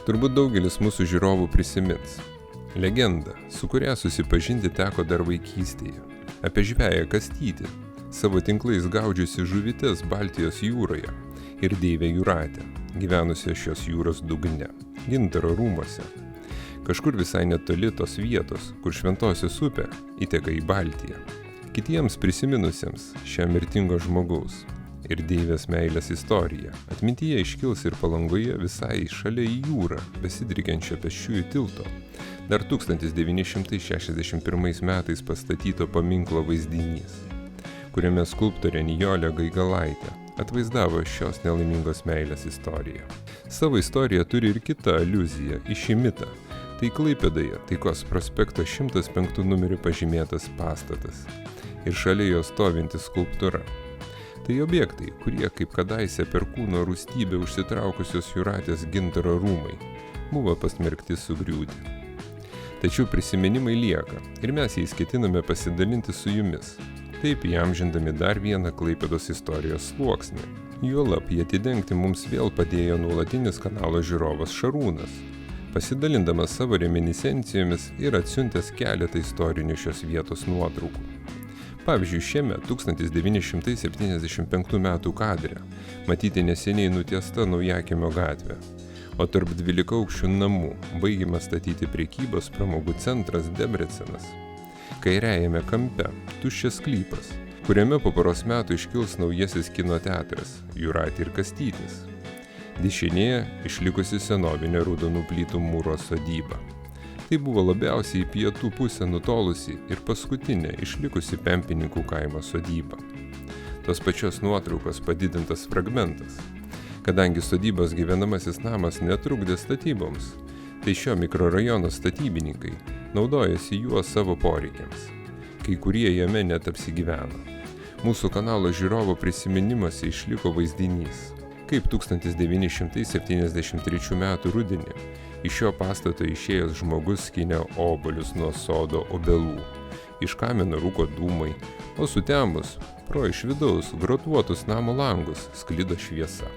Turbūt daugelis mūsų žiūrovų prisimins legendą, su kuria susipažinti teko dar vaikystėje, apie žveją Kastytį, savo tinklais gaudžiusi žuvytes Baltijos jūroje, ir deivę Jūratę, gyvenusią šios jūros dugne, Gintaro rūmuose. Kažkur visai netoli tos vietos, kur Šventosios upė įteka į Baltiją. Kitiems prisiminusiems šią mirtingo žmogaus ir deivės meilės istoriją atmintyje iškils ir Palangoje visai šalia į jūrą besidrikiančio pėsčiųjų tilto dar 1961 metais pastatyto paminklo vaizdinys, kuriame skulptorė Nijolė Gaigalaitė atvaizdavo šios nelaimingos meilės istoriją. Savo istoriją turi ir kita aliuzija į šį mitą. Tai Klaipėdoje Taikos prospekto 105 numeriu pažymėtas pastatas ir šalia jo stovinti skulptūra. Tai objektai, kurie kaip kadaise per kūno rūstybę užsitraukusios Jūratės Gintaro rūmai buvo pasmerkti sugriūti. Tačiau prisiminimai lieka ir mes jais ketiname pasidalinti su jumis, taip įamžindami dar vieną Klaipėdos istorijos sluoksnį. Juolab jį atidengti mums vėl padėjo nuolatinis kanalo žiūrovas Šarūnas, pasidalindamas savo reminiscencijomis ir atsiuntęs keletą istorinių šios vietos nuotraukų. Pavyzdžiui, šiame 1975 metų kadre matyti neseniai nutiesta Naujakimio gatvė, o tarp 12 aukščių namų baigiamas statyti prekybos pramogų centras Debrecenas. Kairiajame kampe tuščias sklypas, kuriame po poros metų iškils naujasis kino teatras Jūratė ir Kastytis. Dešinėje išlikusi senovinė raudonų plytų mūro sodyba. Tai buvo labiausiai į pietų pusę nutolusi ir paskutinė išlikusi Pempininkų kaimo sodyba. Tos pačios nuotraukos padidintas fragmentas. Kadangi sodybos gyvenamasis namas netrukdė statyboms, tai šio mikrorajono statybininkai naudojasi juo savo poreikiams. Kai kurie jame net apsigyveno. Mūsų kanalo žiūrovo prisiminimuose išliko vaizdinys, kaip 1973 metų rudenį iš šio pastato išėjęs žmogus skynė obuolius nuo sodo obelų. Iš kamino rūko dūmai, o sutemus pro iš vidaus grotuotus namo langus sklido šviesa.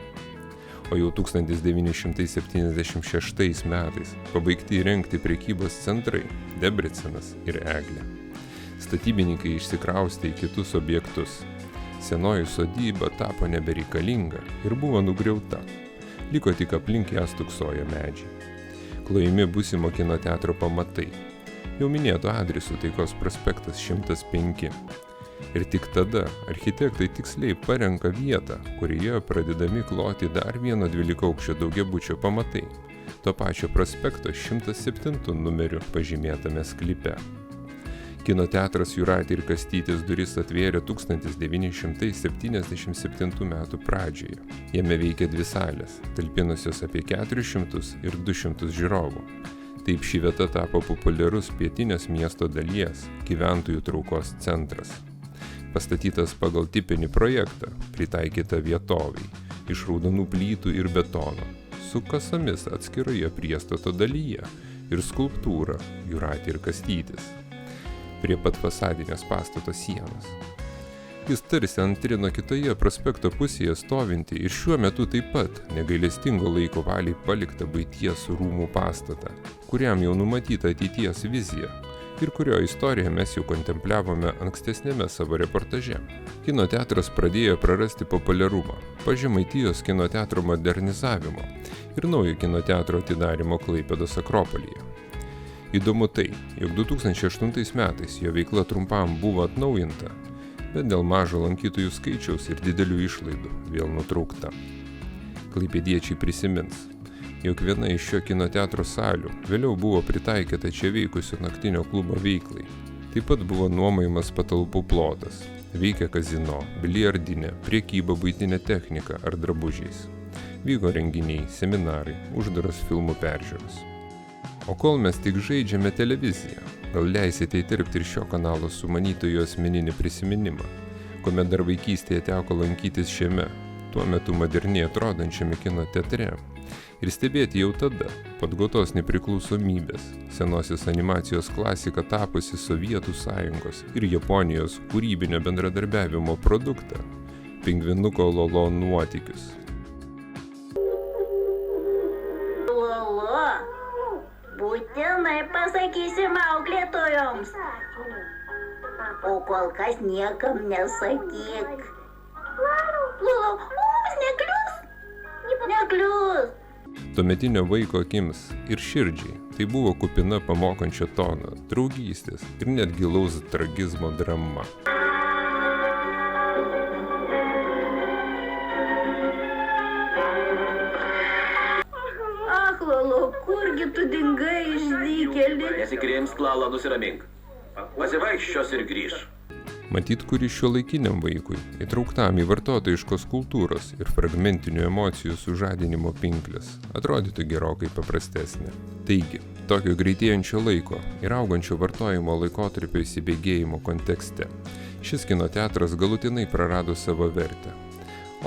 O jau 1976 metais pabaigti įrengti prekybos centrai Debrecenas ir Eglė. Statybininkai išsikraustė į kitus objektus. Senoji sodyba tapo nebereikalinga ir buvo nugriauta. Liko tik aplink ją stūksojo medžiai. Klojami būsimo kino teatro pamatai. Jau minėto adresu Taikos prospektas 105. Ir tik tada architektai tiksliai parenka vietą, kurioje pradedami kloti dar vieno 12-aukščio daugiabučio pamatai, to pačio prospekto 107 numeriu pažymėtame sklype. Kino teatras Jūratė ir Kastytis duris atvėrė 1977 metų pradžioje. Jame veikė dvi salės, talpinusios apie 400 ir 200 žiūrovų. Taip ši vieta tapo populiarus pietinės miesto dalies gyventojų traukos centras. Pastatytas pagal tipinį projektą, pritaikytą vietoviai, iš raudonų plytų ir betono, su kasomis atskiroje priestato dalyje ir skulptūra Jūratė ir Kastytis prie pat fasadinės pastato sienos. Jis tarsi antrino kitoje prospekto pusėje stovinti ir šiuo metu taip pat negailestingo laiko valiai paliktą buities rūmų pastatą, kuriam jau numatyta ateities vizija ir kurio istoriją mes jau kontempliavome ankstesnėme savo reportaže. Kino teatras pradėjo prarasti populiarumą po Žemaitijos kino teatro modernizavimo ir naujo kino teatro atidarymo Klaipėdos Akropolyje. Įdomu tai, jog 2008 metais jo veikla trumpam buvo atnaujinta, bet dėl mažo lankytojų skaičiaus ir didelių išlaidų vėl nutraukta. Klaipėdiečiai prisimins, jog viena iš šio kino teatro salių vėliau buvo pritaikyta čia veikusio naktinio klubo veiklai. Taip pat buvo nuomojamas patalpų plotas, veikė kazino, biliardinė, prekyba buitinė technika ar drabužiais. Vyko renginiai, seminarai, uždaros filmų peržiūros. O kol mes tik žaidžiame televiziją, gal leisite įterpti ir šio kanalo sumanytojų asmeninį prisiminimą, kuomet dar vaikystėje teko lankytis šiame, tuo metu moderniai atrodančiame kino teatre ir stebėti jau tada, po atgautos nepriklausomybės, senosios animacijos klasika tapusi Sovietų Sąjungos ir Japonijos kūrybinio bendradarbiavimo produktą – Pingvinuko Lolo nuotykius. Lolo. Būtinai pasakysim auklėtojoms. O kol kas niekam nesakyk. Lula, neklius? Neklius. Tuometinio vaiko akims ir širdžiai tai buvo kupina pamokančio tono, draugystės ir net gilaus tragizmo drama. Lolo, kurgi tu dingai, išdykėli? Nesikrimsk, Lala, nusiramink. Pasivaikščios ir grįž. Matyt, kuris šiuolaikiniam vaikui, įtrauktam į vartotojiškos kultūros ir fragmentinių emocijų sužadinimo pinkles, atrodytų gerokai paprastesnė. Taigi, tokio greitėjančio laiko ir augančio vartojimo laikotarpio įsibėgėjimo kontekste, šis kino teatras galutinai prarado savo vertę.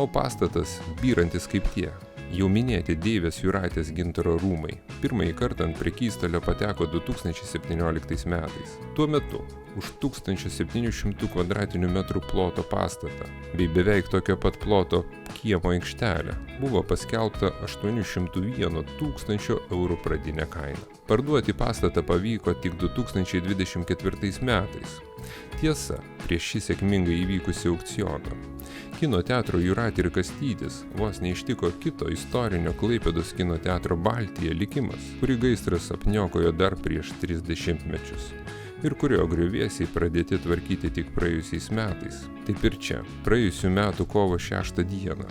O pastatas, byrantis kaip tie, jau minėti Deivės Jūratės gintaro rūmai, pirmąjį kartą ant prekystalio pateko 2017 metais. Tuo metu už 1700 kvadratinių metrų ploto pastatą bei beveik tokio pat ploto kiemo aikštelę buvo paskelbta 801 000 eurų pradinė kaina. Parduoti pastatą pavyko tik 2024 metais. Tiesa, prieš šį sėkmingai įvykusį aukcioną kino teatro Jūratė ir Kastytis vos neištiko kito istorinio Klaipėdos kino teatro Baltija likimas, kurį gaisras apniokojo dar prieš 30 mečius ir kurio griuvėsiai pradėti tvarkyti tik praėjusiais metais. Taip ir čia, praėjusių metų kovo 6 dieną,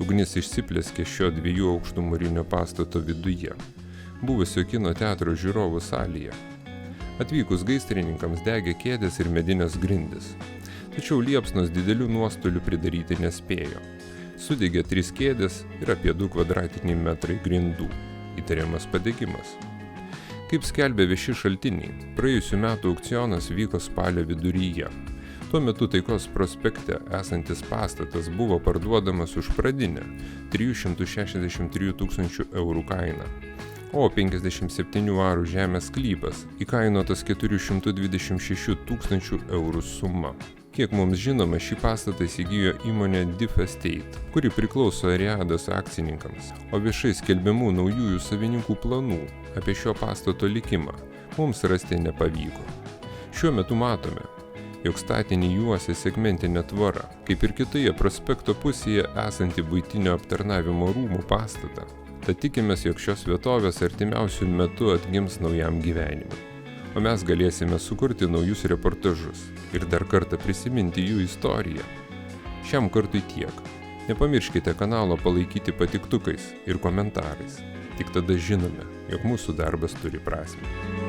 ugnis išsiplėskė šio 2 aukštų mūrinio pastato viduje, buvusio kino teatro žiūrovų salėje. Atvykus gaisrininkams degė kėdės ir medinės grindys. Tačiau liepsnos didelių nuostolių pridaryti nespėjo. Sudegė 3 kėdės ir apie 2 kvadratiniai metrai grindų. Įtariamas padegimas. Kaip skelbė vieši šaltiniai, praėjusių metų aukcionas vyko spalio viduryje. Tuo metu Taikos prospekte esantis pastatas buvo parduodamas už pradinę 363 000 eurų kainą, o 57 arų žemės sklypas įkainotas 426 000 eurų suma. Kiek mums žinoma, šį pastatą įsigijo įmonė Diff Estate, kuri priklauso Ariados akcininkams, o viešai skelbiamų naujųjų savininkų planų apie šio pastato likimą mums rasti nepavyko. Šiuo metu matome, jog statinį juosia segmentinė tvora, kaip ir kitoje prospekto pusėje esanti buitinio aptarnavimo rūmų pastatą. Tad tikimės, jog šios vietovės artimiausių metų atgims naujam gyvenimui. O mes galėsime sukurti naujus reportažus ir dar kartą prisiminti jų istoriją. Šiam kartui tiek. Nepamirškite kanalo palaikyti patiktukais ir komentarais. Tik tada žinome, jog mūsų darbas turi prasmę.